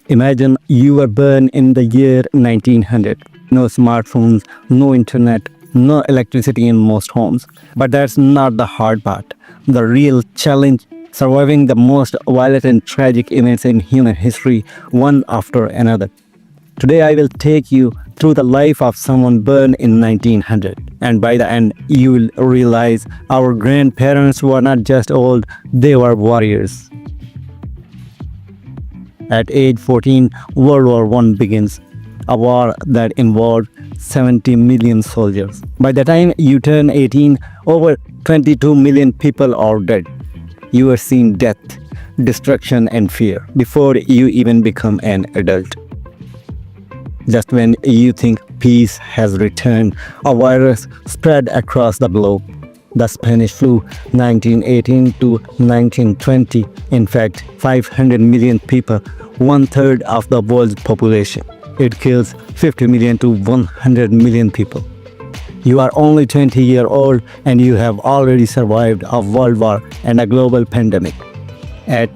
Imagine you were born in the year 1900. No smartphones, no internet, no electricity in most homes. But that's not the hard part. The real challenge, surviving the most violent and tragic events in human history, one after another. Today I will take you through the life of someone born in 1900. And by the end, you will realize our grandparents were not just old, they were warriors. At age 14, World War I begins, a war that involved 70 million soldiers. By the time you turn 18, over 22 million people are dead. You are seeing death, destruction, and fear before you even become an adult. Just when you think peace has returned, a virus spread across the globe. The Spanish flu, 1918 to 1920, infects 500 million people, one-third of the world's population. It kills 50 million to 100 million people. You are only 20 years old and you have already survived a world war and a global pandemic. At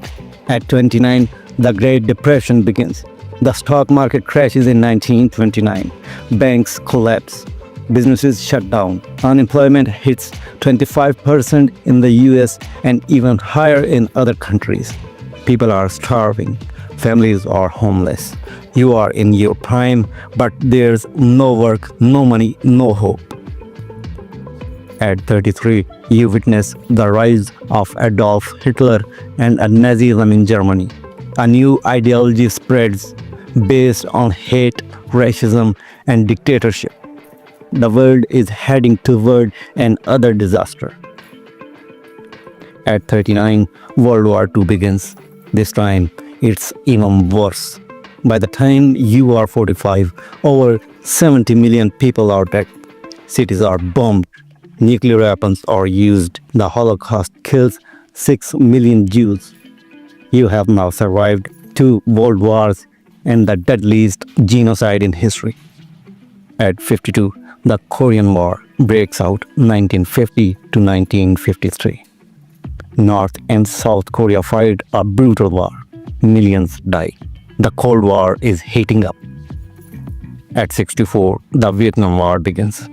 29, the Great Depression begins. The stock market crashes in 1929. Banks collapse. Businesses shut down. Unemployment hits 25% in the US and even higher in other countries. People are starving. Families are homeless. You are in your prime, but there's no work, no money, no hope. At 33, you witness the rise of Adolf Hitler and Nazism in Germany. A new ideology spreads based on hate, racism, and dictatorship. The world is heading toward another disaster. At 39, World War II begins. This time, it's even worse. By the time you are 45, over 70 million people are dead. Cities are bombed. Nuclear weapons are used. The Holocaust kills 6 million Jews. You have now survived 2 world wars and the deadliest genocide in history. At 52, the Korean War breaks out 1950 to 1953. North and South Korea fight a brutal war. Millions die. The Cold War is heating up. At 64, the Vietnam War begins.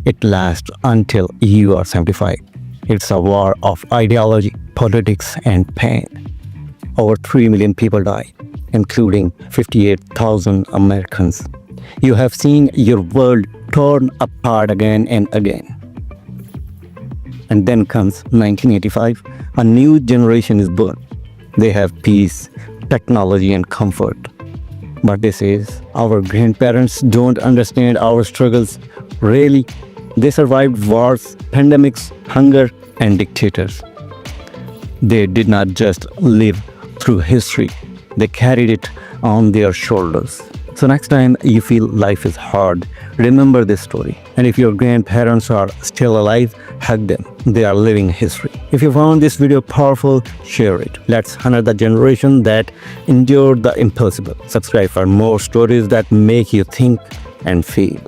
It lasts until you are 75. It's a war of ideology, politics, and pain. Over 3 million people die, including 58,000 Americans. You have seen your world torn apart again and again. And then comes 1985. A new generation is born. They have peace, technology, and comfort. But this is, our grandparents don't understand our struggles. Really, they survived wars, pandemics, hunger, and dictators. They did not just live through history. They carried it on their shoulders. So next time you feel life is hard, remember this story. And if your grandparents are still alive, hug them. They are living history. If you found this video powerful, share it. Let's honor the generation that endured the impossible. Subscribe for more stories that make you think and feel.